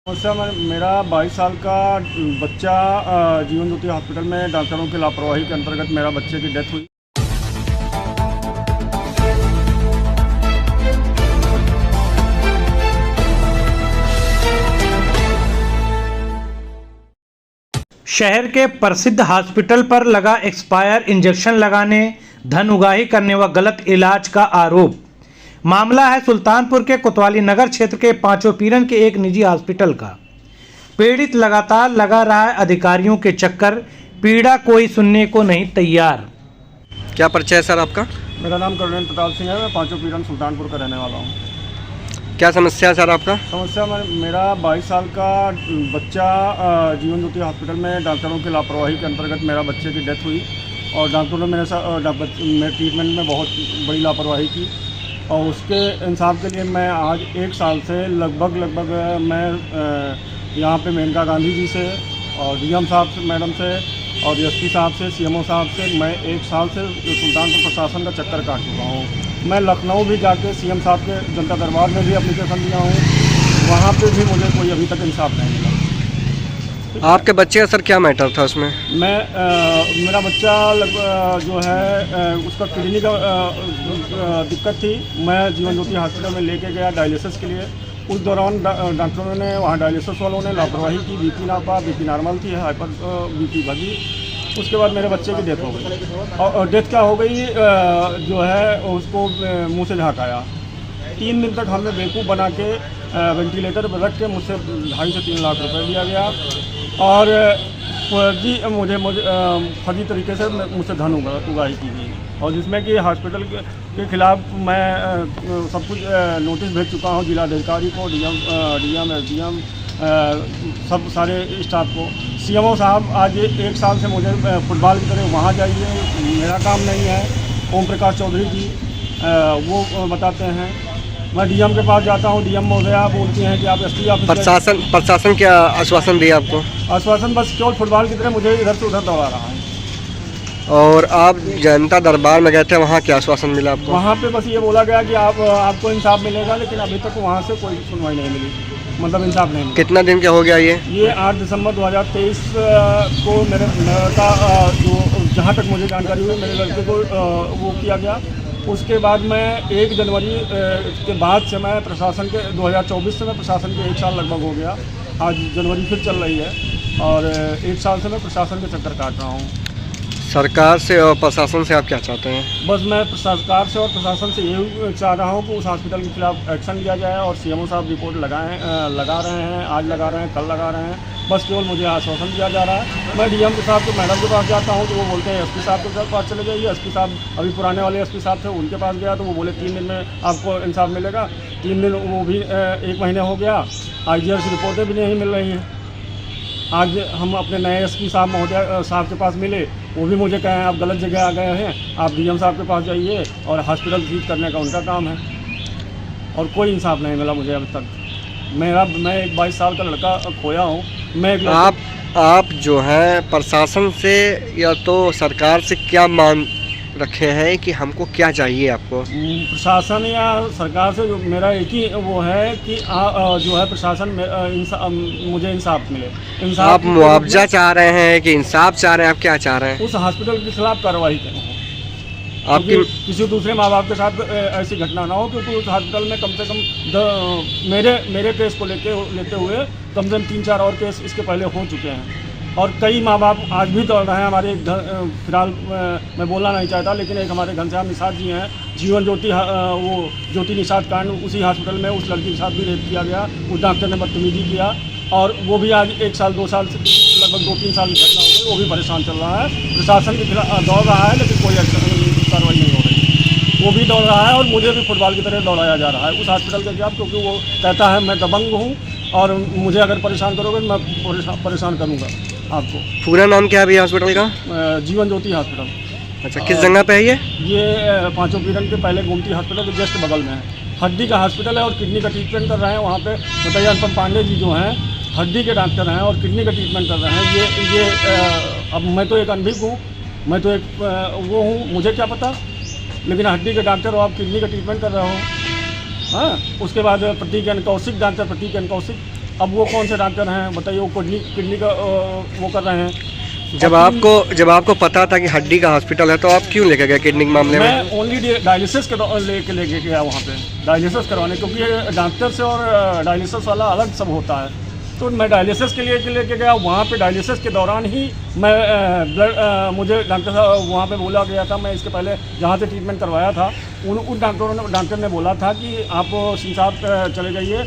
समस्या मेरा 22 साल का बच्चा जीवन ज्योति हॉस्पिटल में डॉक्टरों की लापरवाही के अंतर्गत मेरा बच्चे की डेथ हुई। शहर के प्रसिद्ध हॉस्पिटल पर लगा एक्सपायर इंजेक्शन लगाने, धन उगाही करने व गलत इलाज का आरोप। मामला है सुल्तानपुर के कोतवाली नगर क्षेत्र के पांचों पीरन के एक निजी हॉस्पिटल का। पीड़ित लगातार लगा रहा है अधिकारियों के चक्कर, पीड़ा कोई सुनने को नहीं तैयार। क्या परिचय है सर आपका? मेरा नाम कर्नल प्रताप सिंह है। मैं पांचों पीरन सुल्तानपुर का रहने वाला हूँ। क्या समस्या है सर आपका? समस्या मेरा 22 साल का बच्चा जीवन ज्योति हॉस्पिटल में डॉक्टरों की लापरवाही के अंतर्गत मेरा बच्चे की डेथ हुई और डॉक्टरों ने मेरे ट्रीटमेंट में बहुत बड़ी लापरवाही की और उसके इंसाफ के लिए मैं आज 1 साल से लगभग मैं यहाँ पे मेनका गांधी जी से और डीएम साहब से, मैडम से और एसपी साहब से, सीएमओ साहब से मैं 1 साल से सुल्तानपुर प्रशासन का चक्कर काट चुका हूँ। मैं लखनऊ भी जाके सीएम साहब के जनता दरबार में भी एप्लीकेशन दिया हूँ, वहाँ पे भी मुझे कोई अभी तक इंसाफ नहीं मिला। आपके बच्चे का सर क्या मैटर था उसमें? मेरा बच्चा जो है उसका किडनी का दिक्कत थी। मैं जीवन ज्योति हॉस्पिटल में लेके गया डायलिसिस के लिए। उस दौरान डॉक्टरों ने, वहाँ डायलिसिस वालों ने लापरवाही की, बीपी नापा, बीपी नॉर्मल थी, हाइपर बीपी भगी। उसके बाद मेरे बच्चे की डेथ हो गई और डेथ क्या हो गई जो है उसको मुंह से झाँकाया। 3 दिन तक हमने बेवकूफ़ बना के वेंटिलेटर पर रख के मुझसे 2.5 से 3 लाख रुपए लिया गया और फर्जी तरीके से मुझसे धन उगाही की गई और जिसमें कि हॉस्पिटल के खिलाफ मैं सब कुछ नोटिस भेज चुका हूँ जिलाधिकारी को, डीएम एसडीएम सब सारे स्टाफ को। सीएमओ साहब आज 1 साल से मुझे फुटबॉल की तरह वहाँ जाइए, मेरा काम नहीं है। ओम प्रकाश चौधरी जी वो बताते हैं। मैं डीएम के पास जाता हूँ, डीएम महोदया बोलती हैं कि आप एसपी ऑफिस। प्रशासन क्या आश्वासन दिया आपको? आश्वासन बस केवल फुटबॉल की तरह मुझे इधर से उधर दौड़ा रहा है। और आप जनता दरबार में गए थे, वहाँ क्या आश्वासन मिला आपको? वहाँ पे बस ये बोला गया कि आपको इंसाफ मिलेगा, लेकिन अभी तक वहाँ से कोई सुनवाई नहीं मिली, मतलब इंसाफ नहीं मिला। कितना दिन का हो गया ये? 8 दिसंबर 2023 को मेरे लड़का जो जहाँ तक मुझे जानकारी हुई मेरे लड़के को वो किया गया। उसके बाद मैं 1 जनवरी के बाद से मैं प्रशासन के 2024 से मैं प्रशासन के 1 साल लगभग हो गया। आज जनवरी फिर चल रही है और 1 साल से मैं प्रशासन के चक्कर काट रहा हूँ। सरकार से और प्रशासन से आप क्या चाहते हैं? बस मैं सरकार से और प्रशासन से यही चाह रहा हूँ कि उस हॉस्पिटल के खिलाफ एक्शन लिया जाए और सीएमओ साहब रिपोर्ट लगा रहे हैं, आज लगा रहे हैं, कल लगा रहे हैं। बस केवल मुझे आश्वासन दिया जा रहा है। मैं डीएम के साहब के मैडम के पास जाता हूँ तो वो बोलते हैं एसपी साहब के पास चले जाइए। एसपी साहब अभी पुराने वाले एसपी साहब थे, उनके पास गया तो वो बोले 3 दिन में आपको इंसाफ मिलेगा। 3 दिन वो भी 1 महीने हो गया, IGR की रिपोर्टें भी नहीं मिल रही हैं। आज हम अपने नए एसपी साहब महोदय साहब के पास मिले, वो भी मुझे कहें आप गलत जगह आ गए हैं, आप डीएम साहब के पास जाइए और हॉस्पिटल सीज करने का उनका काम है। और कोई इंसाफ नहीं मिला मुझे अभी तक। मैं एक 22 साल का लड़का खोया हूँ। आप जो है प्रशासन से या तो सरकार से क्या मांग रखे हैं कि हमको क्या चाहिए आपको? प्रशासन या सरकार से मेरा एक ही वो है कि जो है प्रशासन मुझे इंसाफ मिले। इंसाफ आप मुआवजा चाह रहे हैं कि इंसाफ चाह रहे हैं? आप क्या चाह रहे हैं? उस हॉस्पिटल के खिलाफ कार्रवाई करें, आपकी किसी दूसरे माँ बाप के साथ ऐसी घटना ना हो, क्योंकि उस हॉस्पिटल में कम से कम मेरे केस को लेते हुए कम से कम 3-4 और केस इसके पहले हो चुके हैं और कई माँ बाप आज भी दौड़ रहे हैं। हमारे फिलहाल मैं बोलना नहीं चाहता, लेकिन एक हमारे घनश्याम निषाद जी हैं, जीवन ज्योति वो ज्योति निषाद कांड, उसी हॉस्पिटल में उस लड़की के साथ भी रेप किया गया। उस डॉक्टर ने बदतमीजी किया और वो भी आज 1 साल 2 साल से लगभग 2-3 साल की घटना हो गई। वो भी परेशान चल रहा है, प्रशासन के खिलाफ दौड़ रहा है, लेकिन कोई कार्रवाई नहीं हो रही। वो भी दौड़ रहा है और मुझे भी फुटबॉल की तरह दौड़ाया जा रहा है उस हॉस्पिटल के खिलाफ, क्योंकि वो कहता है मैं दबंग हूँ और मुझे अगर परेशान करोगे मैं परेशान करूँगा आपको। पूरा नाम क्या है भैया हॉस्पिटल का? जीवन ज्योति हॉस्पिटल। अच्छा, किस जगह पे है ये? ये पांचों पीरन के पहले गोमती हॉस्पिटल के जस्ट बगल में है। हड्डी का हॉस्पिटल है और किडनी का ट्रीटमेंट कर रहे हैं वहाँ पे। बताइए, अनुपम पांडे जी जो हैं हड्डी के डॉक्टर हैं और किडनी का ट्रीटमेंट कर रहे हैं। ये अब मैं तो एक अनभिज्ञ हूँ, मैं तो एक वो हूँ, मुझे क्या पता, लेकिन हड्डी के डॉक्टर हो आप किडनी का ट्रीटमेंट कर रहे हो। हाँ, उसके बाद प्रतीक एन कौशिक, डॉक्टर प्रतीक एन कौशिक, अब वो कौन से डॉक्टर हैं बताइए, वो किडनी का वो कर रहे हैं। जब आपको पता था कि हड्डी का हॉस्पिटल है तो आप क्यों लेके गए किडनी के मामले में? मैं ओनली डायलिसिस के लेके गया वहाँ पे डायलिसिस करवाने, क्योंकि डॉक्टर से और डायलिसिस वाला अलग सब होता है। तो मैं डायलिसिस के लिए लेके गया वहाँ पे। डायलिसिस के दौरान ही मैं मुझे डॉक्टर साहब वहाँ पे बोला गया था, मैं इसके पहले जहाँ से ट्रीटमेंट करवाया था उन डॉक्टर ने बोला था कि आप सिमसार चले जाइए,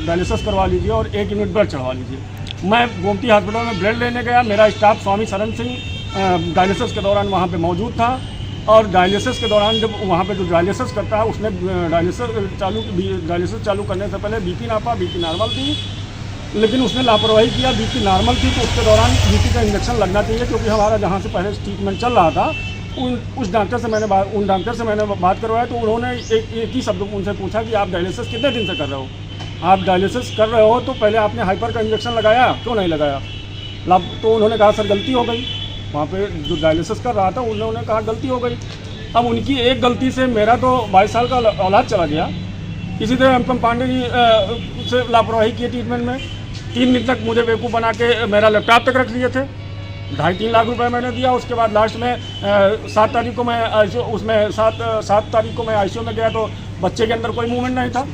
डायलिसिस करवा लीजिए और 1 यूनिट ब्लड चढ़वा लीजिए। मैं गोमती हॉस्पिटल में ब्लड लेने गया, मेरा स्टाफ स्वामी शरण सिंह डायलिसिस के दौरान वहाँ पे मौजूद था। और डायलिसिस के दौरान जब वहाँ पे जो डायलिसिस करता है उसने डायलिसिस चालू करने से पहले बीपी नापा, बीपी नॉर्मल थी, लेकिन उसने लापरवाही किया। बीपी नॉर्मल थी तो उसके दौरान बीपी का इंजेक्शन लगना चाहिए, क्योंकि हमारा जहाँ से पहले ट्रीटमेंट चल रहा था उन डॉक्टर से मैंने बात करवाया। तो उन्होंने एक ही शब्द उनसे पूछा कि आप डायलिसिस कितने दिन से कर रहे हो? आप डायलिसिस कर रहे हो तो पहले आपने हाइपर का इंजेक्शन लगाया, क्यों नहीं लगाया? तो उन्होंने कहा सर गलती हो गई। वहाँ पे जो डायलिसिस कर रहा था उन्होंने कहा गलती हो गई। अब उनकी एक गलती से मेरा तो 22 साल का औलाद चला गया। इसी तरह अनुपम पांडे जी से लापरवाही की ट्रीटमेंट में। 3 दिन तक मुझे बेवकूफ़ बना के मेरा लैपटॉप तक रख लिए थे। 2.5-3 लाख रुपए मैंने दिया। उसके बाद लास्ट में 7 तारीख को मैं सात तारीख को मैं ICU में गया तो बच्चे के अंदर कोई मूवमेंट नहीं था।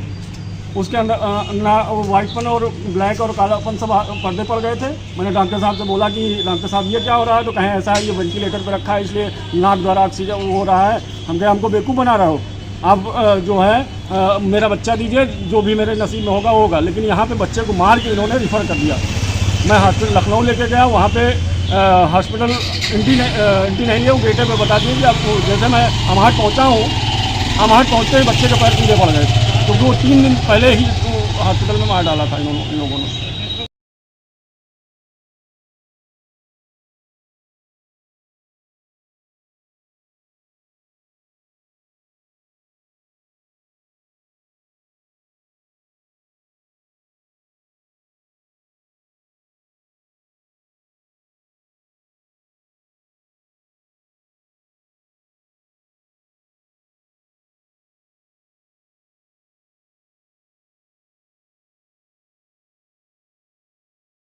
उसके अंदर ना वाइटपन और ब्लैक और कालापन सब पर्दे पड़ गए थे। मैंने डॉक्टर साहब से बोला कि डॉक्टर साहब ये क्या हो रहा है? तो कहें ऐसा है, ये वेंटिलेटर पर रखा है इसलिए नाक द्वारा ऑक्सीजन वो हो रहा है। हम कहे हमको बेवकूफ़ बना रहे हो आप, जो है मेरा बच्चा दीजिए, जो भी मेरे नसीब में होगा होगा। लेकिन यहाँ पे बच्चे को मार के इन्होंने रिफ़र कर दिया। मैं हॉस्पिटल लखनऊ लेके गया, वहाँ पे हॉस्पिटल इंटी नहीं है, वो गेटे पे बता दीजिए आपको। जैसे मैं अमहाट पहुँचा हूँ, अमहाट पहुँचते ही बच्चे के पैर सीधे पड़ गए, क्योंकि वो 3 दिन पहले ही हॉस्पिटल में मार डाला था इन लोगों ने।